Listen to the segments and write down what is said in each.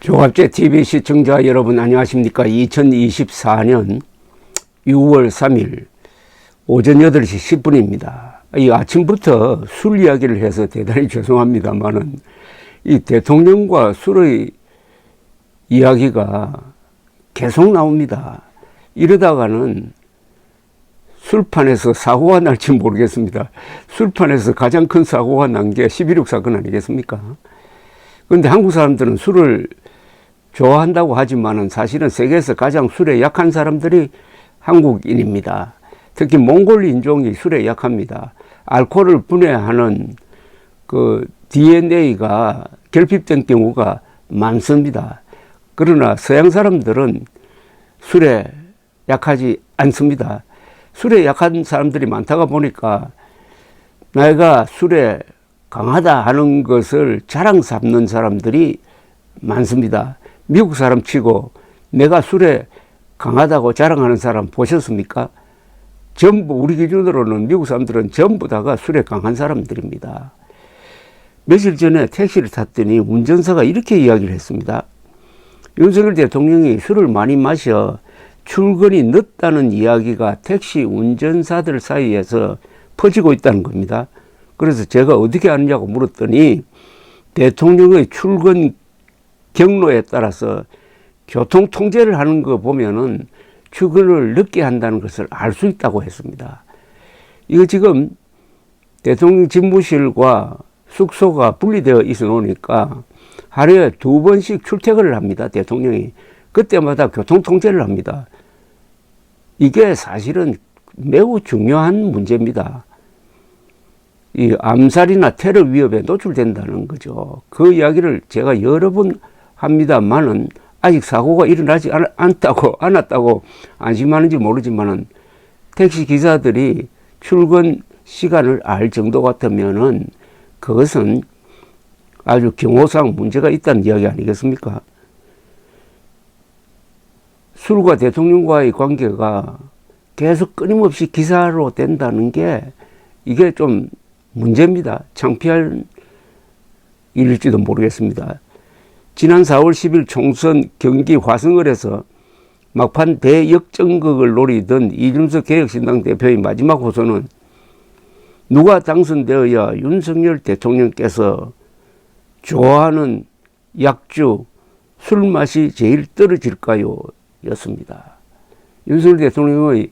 조갑제 TV 시청자 여러분 안녕하십니까. 2024년 6월 3일 오전 8시 10분입니다. 이 아침부터 술 이야기를 해서 대단히 죄송합니다만은 이 대통령과 술의 이야기가 계속 나옵니다. 이러다가는 술판에서 사고가 날지 모르겠습니다. 술판에서 가장 큰 사고가 난 게 11.6 사건 아니겠습니까? 그런데 한국 사람들은 술을 좋아한다고 하지만은 사실은 세계에서 가장 술에 약한 사람들이 한국인입니다. 특히 몽골 인종이 술에 약합니다. 알코올을 분해하는 그 DNA가 결핍된 경우가 많습니다. 그러나 서양 사람들은 술에 약하지 않습니다. 술에 약한 사람들이 많다가 보니까 내가 술에 강하다 하는 것을 자랑 삼는 사람들이 많습니다. 미국 사람 치고 내가 술에 강하다고 자랑하는 사람 보셨습니까? 전부 우리 기준으로는 미국 사람들은 전부 다가 술에 강한 사람들입니다. 며칠 전에 택시를 탔더니 운전사가 이렇게 이야기를 했습니다. 윤석열 대통령이 술을 많이 마셔 출근이 늦다는 이야기가 택시 운전사들 사이에서 퍼지고 있다는 겁니다. 그래서 제가 어떻게 아느냐고 물었더니 대통령의 출근 경로에 따라서 교통 통제를 하는 거 보면은 출근을 늦게 한다는 것을 알 수 있다고 했습니다. 이거 지금 대통령 집무실과 숙소가 분리되어 있어 놓으니까 하루에 2번씩 출퇴근을 합니다. 대통령이. 그때마다 교통 통제를 합니다. 이게 사실은 매우 중요한 문제입니다. 이 암살이나 테러 위협에 노출된다는 거죠. 그 이야기를 제가 여러 번 합니다만은 아직 사고가 일어나지 않았다고 안심하는지 모르지만은 택시 기사들이 출근 시간을 알 정도 같으면은 그것은 아주 경호상 문제가 있다는 이야기 아니겠습니까? 술과 대통령과의 관계가 계속 끊임없이 기사로 된다는 게 이게 좀 문제입니다. 창피할 일일지도 모르겠습니다. 지난 4월 10일 총선 경기 화성을에서 막판 대역전극을 노리던 이준석 개혁신당 대표의 마지막 호소는 누가 당선되어야 윤석열 대통령께서 좋아하는 약주, 술맛이 제일 떨어질까요? 였습니다. 윤석열 대통령의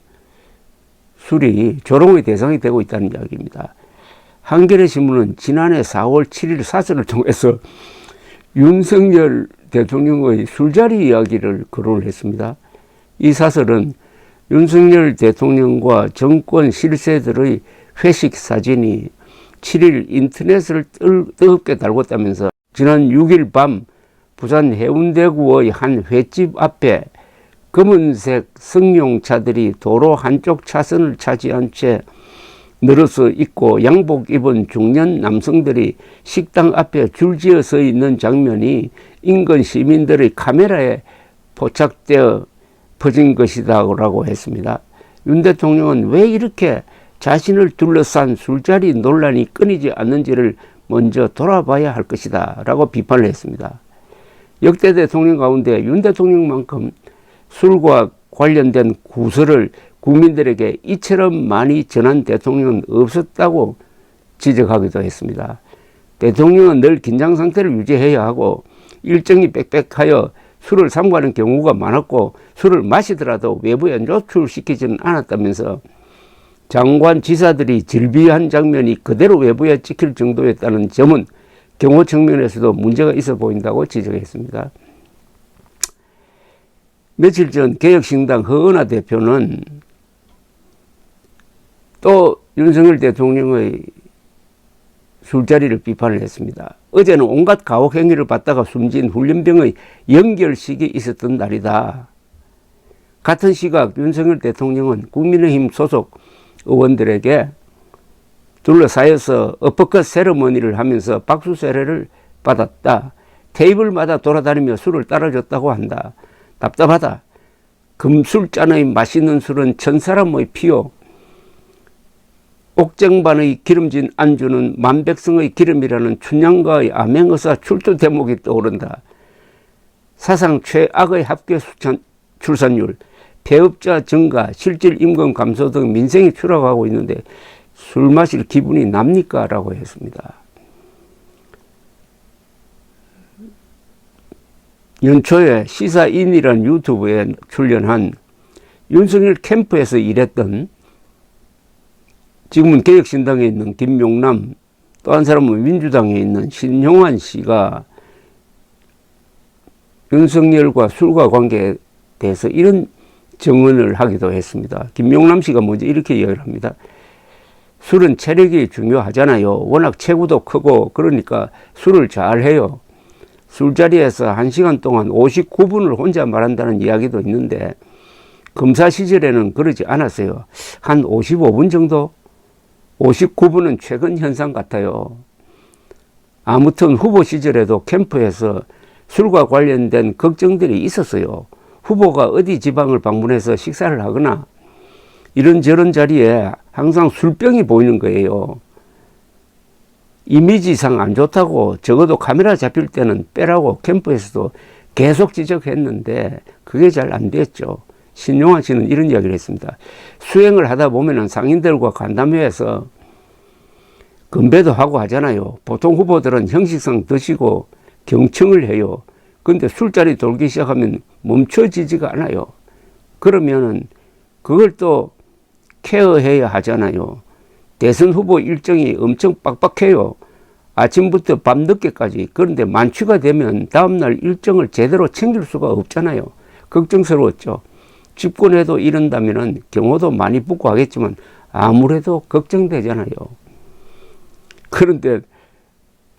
술이 조롱의 대상이 되고 있다는 이야기입니다. 한겨레 신문은 지난해 4월 7일 사설을 통해서 윤석열 대통령의 술자리 이야기를 거론을 했습니다. 이 사설은 윤석열 대통령과 정권 실세들의 회식 사진이 7일 인터넷을 뜨겁게 달궜다면서 지난 6일 밤 부산 해운대구의 한 횟집 앞에 검은색 승용차들이 도로 한쪽 차선을 차지한 채 늘어서 있고 양복 입은 중년 남성들이 식당 앞에 줄지어 서 있는 장면이 인근 시민들의 카메라에 포착되어 퍼진 것이라고 했습니다. 윤 대통령은 왜 이렇게 자신을 둘러싼 술자리 논란이 끊이지 않는지를 먼저 돌아봐야 할 것이다 라고 비판을 했습니다. 역대 대통령 가운데 윤 대통령만큼 술과 관련된 구설을 국민들에게 이처럼 많이 전한 대통령은 없었다고 지적하기도 했습니다. 대통령은 늘 긴장 상태를 유지해야 하고 일정이 빽빽하여 술을 삼가는 경우가 많았고 술을 마시더라도 외부에 노출시키지는 않았다면서 장관 지사들이 질비한 장면이 그대로 외부에 찍힐 정도였다는 점은 경호 측면에서도 문제가 있어 보인다고 지적했습니다. 며칠 전 개혁신당 허은하 대표는 또 윤석열 대통령의 술자리를 비판을 했습니다. 어제는 온갖 가혹 행위를 받다가 숨진 훈련병의 연결식이 있었던 날이다. 같은 시각 윤석열 대통령은 국민의힘 소속 의원들에게 둘러싸여서 어퍼컷 세레머니를 하면서 박수 세례를 받았다. 테이블마다 돌아다니며 술을 따라줬다고 한다. 답답하다. 금술잔의 맛있는 술은 천사람의 피요. 옥쟁반의 기름진 안주는 만백성의 기름이라는 춘향가의 암행어사 출두 대목이 떠오른다. 사상 최악의 합계 출산율, 폐업자 증가, 실질 임금 감소 등 민생이 추락하고 있는데 술 마실 기분이 납니까? 라고 했습니다. 연초에 시사인이라는 유튜브에 출연한 윤석열 캠프에서 일했던, 지금은 개혁신당에 있는 김용남, 또 한 사람은 민주당에 있는 신용환 씨가 윤석열과 술과 관계에 대해서 이런 증언을 하기도 했습니다. 김용남 씨가 먼저 이렇게 이야기를 합니다. 술은 체력이 중요하잖아요. 워낙 체구도 크고 그러니까 술을 잘해요. 술자리에서 1시간 동안 59분을 혼자 말한다는 이야기도 있는데 검사 시절에는 그러지 않았어요. 한 55분 정도? 59분은 최근 현상 같아요. 아무튼 후보 시절에도 캠프에서 술과 관련된 걱정들이 있었어요. 후보가 어디 지방을 방문해서 식사를 하거나 이런저런 자리에 항상 술병이 보이는 거예요. 이미지상 안 좋다고, 적어도 카메라 잡힐 때는 빼라고 캠프에서도 계속 지적했는데 그게 잘 안 됐죠. 신용환 씨는 이런 이야기를 했습니다. 수행을 하다 보면은 상인들과 간담회에서 건배도 하고 하잖아요. 보통 후보들은 형식상 드시고 경청을 해요. 근데 술자리 돌기 시작하면 멈춰지지가 않아요. 그러면은 그걸 또 케어해야 하잖아요. 대선 후보 일정이 엄청 빡빡해요. 아침부터 밤늦게까지. 그런데 만취가 되면 다음날 일정을 제대로 챙길 수가 없잖아요. 걱정스러웠죠. 집권해도 이런다면은 경호도 많이 붙고 하겠지만 아무래도 걱정되잖아요. 그런데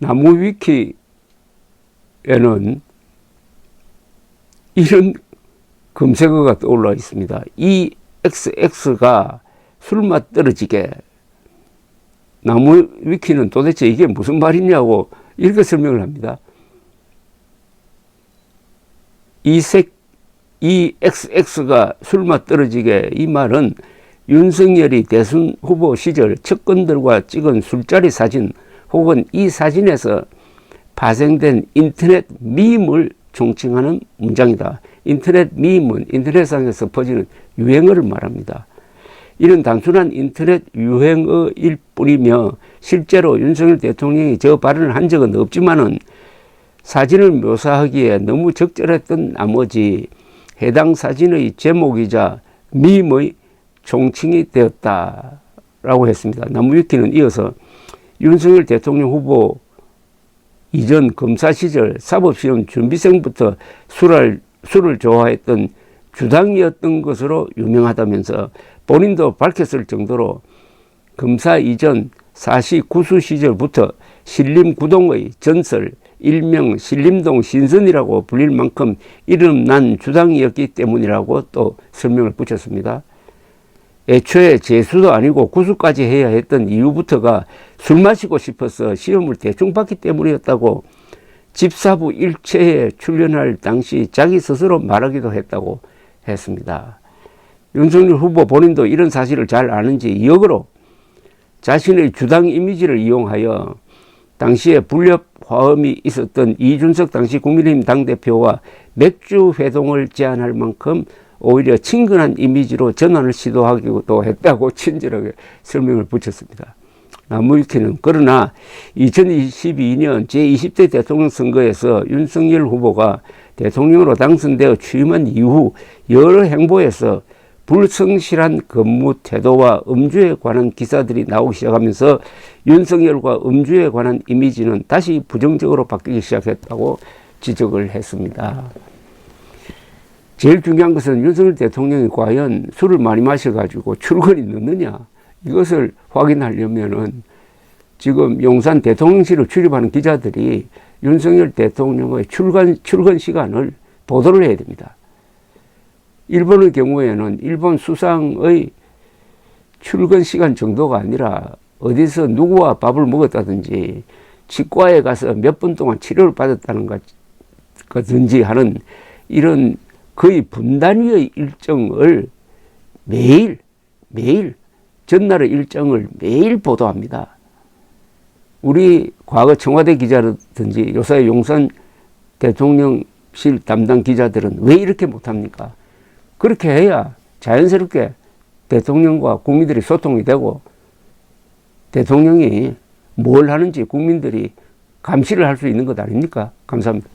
나무위키에는 이런 검색어가 떠올라 있습니다. EXX가 술맛 떨어지게. 나무위키는 도대체 이게 무슨 말이냐고 이렇게 설명을 합니다. EXX가 술맛 떨어지게, 이 말은 윤석열이 대선 후보 시절 측근들과 찍은 술자리 사진 혹은 이 사진에서 파생된 인터넷 밈을 총칭하는 문장이다. 인터넷 밈은 인터넷상에서 퍼지는 유행어를 말합니다. 이는 단순한 인터넷 유행어일 뿐이며 실제로 윤석열 대통령이 저 발언을 한 적은 없지만은 사진을 묘사하기에 너무 적절했던 나머지 해당 사진의 제목이자 밈의 총칭이 되었다라고 했습니다. 나무위키는 이어서 윤석열 대통령 후보 이전 검사 시절 사법시험 준비생부터 술을 좋아했던 주당이었던 것으로 유명하다면서 본인도 밝혔을 정도로 검사 이전 사시 구수 시절부터 신림구동의 전설, 일명 신림동 신선이라고 불릴 만큼 이름난 주당이었기 때문이라고 또 설명을 붙였습니다. 애초에 재수도 아니고 구수까지 해야 했던 이유부터가 술 마시고 싶어서 시험을 대충 봤기 때문이었다고 집사부 일체에 출연할 당시 자기 스스로 말하기도 했다고 했습니다. 윤석열 후보 본인도 이런 사실을 잘 아는지 역으로 자신의 주당 이미지를 이용하여 당시에 불협 화음이 있었던 이준석 당시 국민의힘 당대표와 맥주 회동을 제안할 만큼 오히려 친근한 이미지로 전환을 시도하기도 했다고 친절하게 설명을 붙였습니다. 나무위키는 그러나 2022년 제20대 대통령 선거에서 윤석열 후보가 대통령으로 당선되어 취임한 이후 여러 행보에서 불성실한 근무 태도와 음주에 관한 기사들이 나오기 시작하면서 윤석열과 음주에 관한 이미지는 다시 부정적으로 바뀌기 시작했다고 지적을 했습니다. 제일 중요한 것은 윤석열 대통령이 과연 술을 많이 마셔가지고 출근이 늦느냐, 이것을 확인하려면은 지금 용산 대통령실을 출입하는 기자들이 윤석열 대통령의 출근 시간을 보도를 해야 됩니다. 일본의 경우에는 일본 수상의 출근 시간 정도가 아니라 어디서 누구와 밥을 먹었다든지 치과에 가서 몇 분 동안 치료를 받았다는 것든지 하는 이런 거의 분단위의 일정을 매일 전날의 일정을 매일 보도합니다. 우리 과거 청와대 기자라든지 요새 용산 대통령실 실 담당 기자들은 왜 이렇게 못합니까? 그렇게 해야 자연스럽게 대통령과 국민들이 소통이 되고 대통령이 뭘 하는지 국민들이 감시를 할 수 있는 것 아닙니까? 감사합니다.